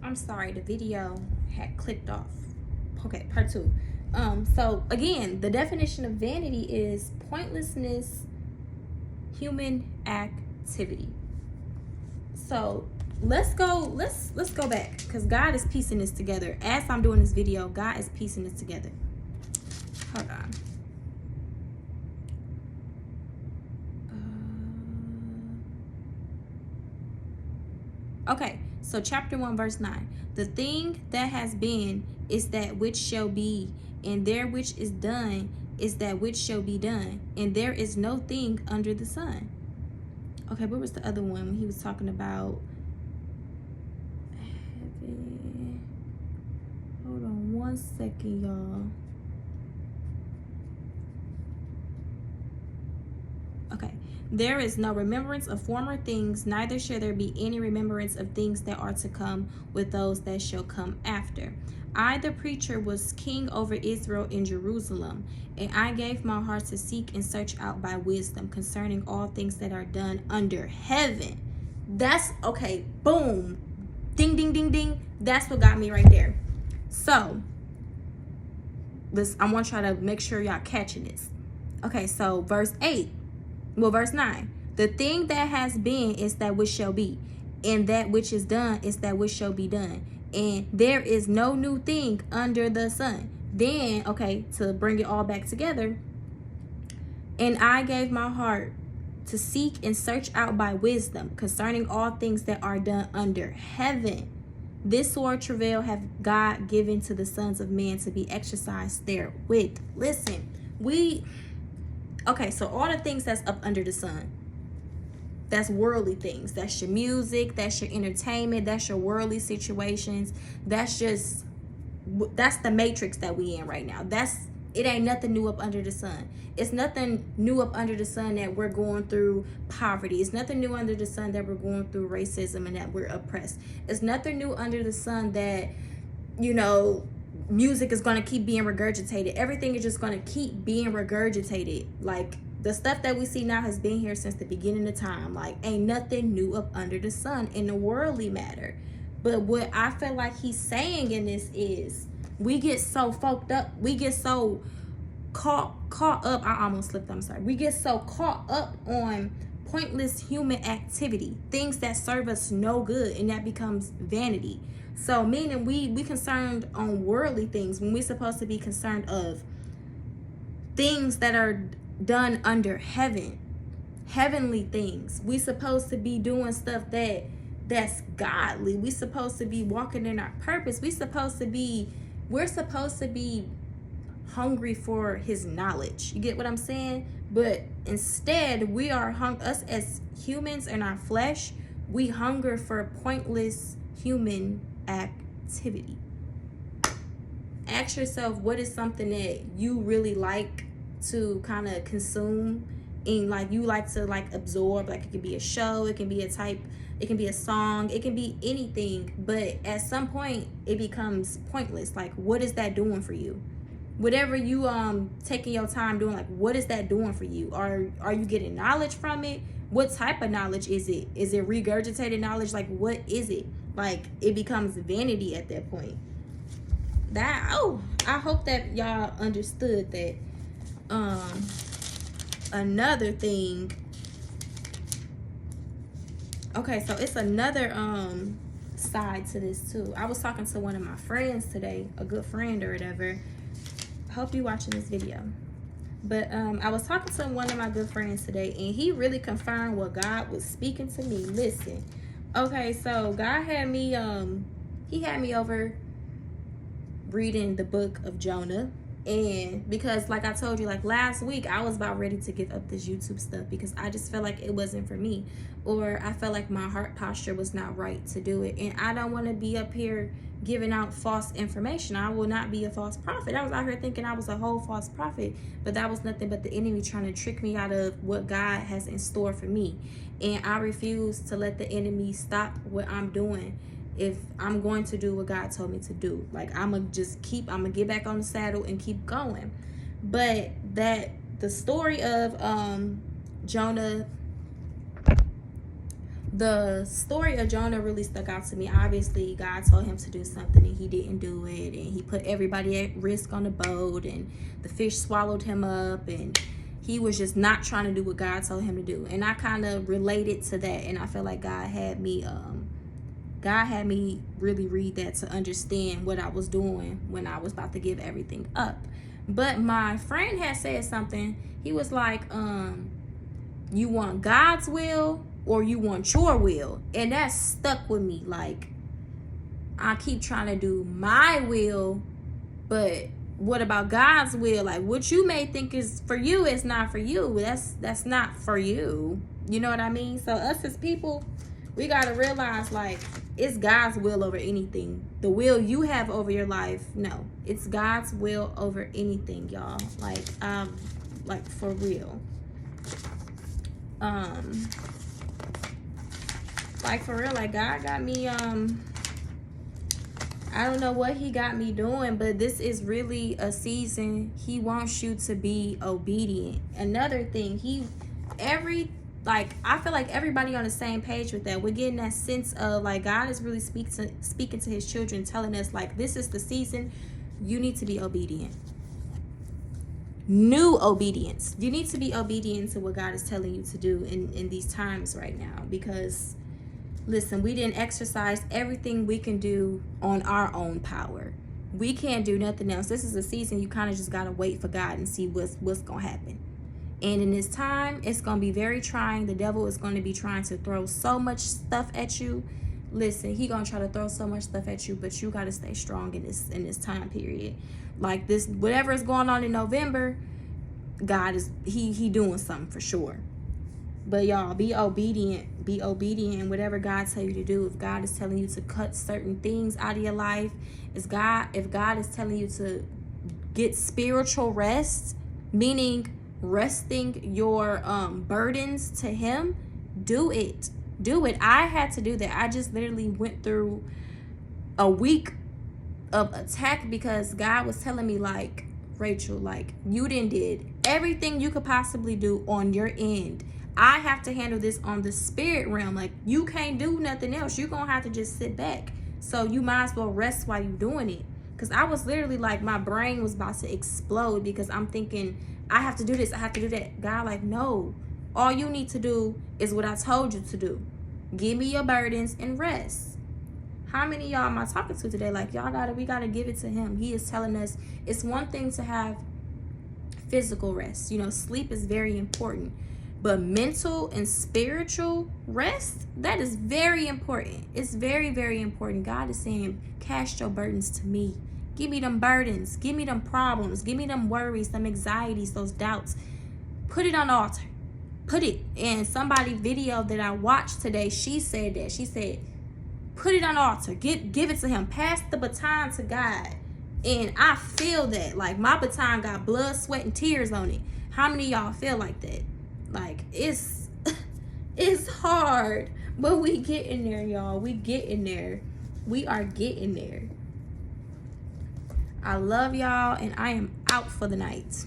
I'm sorry, the video had clicked off. Okay, part 2. So again, the definition of vanity is pointlessness, human activity. So let's go back, because God is piecing this together. As I'm doing this video, God is piecing this together. Hold on. Okay, so chapter 1, verse 9. The thing that has been is that which shall be, and there which is done is that which shall be done, and there is no thing under the sun. Okay, what was the other one when he was talking about heaven? Hold on 1 second, y'all. Okay. There is no remembrance of former things, neither shall there be any remembrance of things that are to come with those that shall come after. I, the preacher, was king over Israel in Jerusalem, and I gave my heart to seek and search out by wisdom concerning all things that are done under heaven. That's, okay, boom. Ding, ding, ding, ding. That's what got me right there. So, I want y'all to make sure y'all catching this. Okay, so verse 8. Well, verse 9. The thing that has been is that which shall be, and that which is done is that which shall be done. And there is no new thing under the sun. Then, okay, to bring it all back together. And I gave my heart to seek and search out by wisdom concerning all things that are done under heaven. This sore travail have God given to the sons of men to be exercised therewith. Listen, okay, so all the things that's up under the sun, that's worldly things. That's your music, that's your entertainment, that's your worldly situations. That's the matrix that we in right now. It ain't nothing new up under the sun. It's nothing new up under the sun that we're going through poverty. It's nothing new under the sun that we're going through racism and that we're oppressed. It's nothing new under the sun that, music is going to keep being regurgitated. Everything is just going to keep being regurgitated. Like, the stuff that we see now has been here since the beginning of time. Like, ain't nothing new up under the sun in the worldly matter. But what I feel like he's saying in this is, we get so fucked up. We get so caught up. I almost slipped. I'm sorry. We get so caught up on pointless human activity, things that serve us no good, and that becomes vanity. So meaning we concerned on worldly things when we're supposed to be concerned of things that are done under heaven, heavenly things. We supposed to be doing stuff that's godly. We supposed to be walking in our purpose. We're supposed to be hungry for his knowledge. You get what I'm saying? But instead, we are us as humans in our flesh, we hunger for pointless human activity. Ask yourself, what is something that you really like to kind of consume, and like you like to like absorb? Like, it can be a show, it can be it can be a song, it can be anything, but at some point it becomes pointless. Like, what is that doing for you? Whatever you taking your time doing, like, what is that doing for you? Are you getting knowledge from it? What type of knowledge is it? Is it regurgitated knowledge? Like, what is it? Like, it becomes vanity at that point. I hope that y'all understood that. Another thing. Okay, so it's another side to this too. I was talking to one of my friends today, a good friend or whatever. Hope you watching this video. But I was talking to one of my good friends today, and he really confirmed what God was speaking to me. Listen. Okay, so God had me he had me over reading the book of Jonah. And because, like I told you, like last week, I was about ready to give up this YouTube stuff because I just felt like it wasn't for me, or I felt like my heart posture was not right to do it. And I don't want to be up here giving out false information. I will not be a false prophet. I was out here thinking I was a whole false prophet, but that was nothing but the enemy trying to trick me out of what God has in store for me. And I refuse to let the enemy stop what I'm doing. If I'm going to do what God told me to do, like, I'm gonna get back on the saddle and keep going. But the story of Jonah the story of Jonah really stuck out to me. Obviously, God told him to do something and he didn't do it, and he put everybody at risk on the boat, and the fish swallowed him up, and he was just not trying to do what God told him to do. And I kind of related to that, and I feel like God had me really read that to understand what I was doing when I was about to give everything up. But my friend had said something. He was like, you want God's will or you want your will? And that stuck with me. Like, I keep trying to do my will, but what about God's will? Like, what you may think is for you is not for you. That's not for you. You know what I mean? So us as people, we got to realize, like, it's God's will over anything. The will you have over your life, no. It's God's will over anything, y'all. Like for real. Like for real, like God got me, I don't know what he got me doing, but this is really a season. He wants you to be obedient. Another thing, I feel like everybody on the same page with that. We're getting that sense of like God is really speaking to his children, telling us like this is the season. You need to be obedient. New obedience. You need to be obedient to what God is telling you to do in these times right now. Because listen, we didn't exercise everything we can do on our own power. We can't do nothing else. This is a season you kind of just gotta wait for God and see what's gonna happen. And in this time, it's going to be very trying. The devil is going to be trying to throw so much stuff at you. Listen, he going to try to throw so much stuff at you, but you got to stay strong in this time period. Like this, whatever is going on in November, God is, he doing something for sure. But y'all, be obedient. Be obedient in whatever God tell you to do. If God is telling you to cut certain things out of your life, if God is telling you to get spiritual rest, meaning resting your burdens to him, do it. I had to do that. I just literally went through a week of attack because God was telling me, like, Rachel, like, you did everything you could possibly do on your end. I have to handle this on the spirit realm. Like, you can't do nothing else. You're gonna have to just sit back. So you might as well rest while you're doing it. Because I was literally like, my brain was about to explode because I'm thinking, I have to do this, I have to do that. God, like, no. All you need to do is what I told you to do. Give me your burdens and rest. How many of y'all am I talking to today? Like, we gotta give it to him. He is telling us it's one thing to have physical rest. You know, sleep is very important. But mental and spiritual rest, that is very important. It's very, very important. God is saying, cast your burdens to me. Give me them burdens. Give me them problems. Give me them worries, them anxieties, those doubts. Put it on the altar. Put it. And somebody video that I watched today, she said that. She said, put it on the altar. Give it to him. Pass the baton to God. And I feel that. Like, my baton got blood, sweat, and tears on it. How many of y'all feel like that? Like, it's hard. But we getting there, y'all. We getting there. We are getting there. I love y'all, and I am out for the night.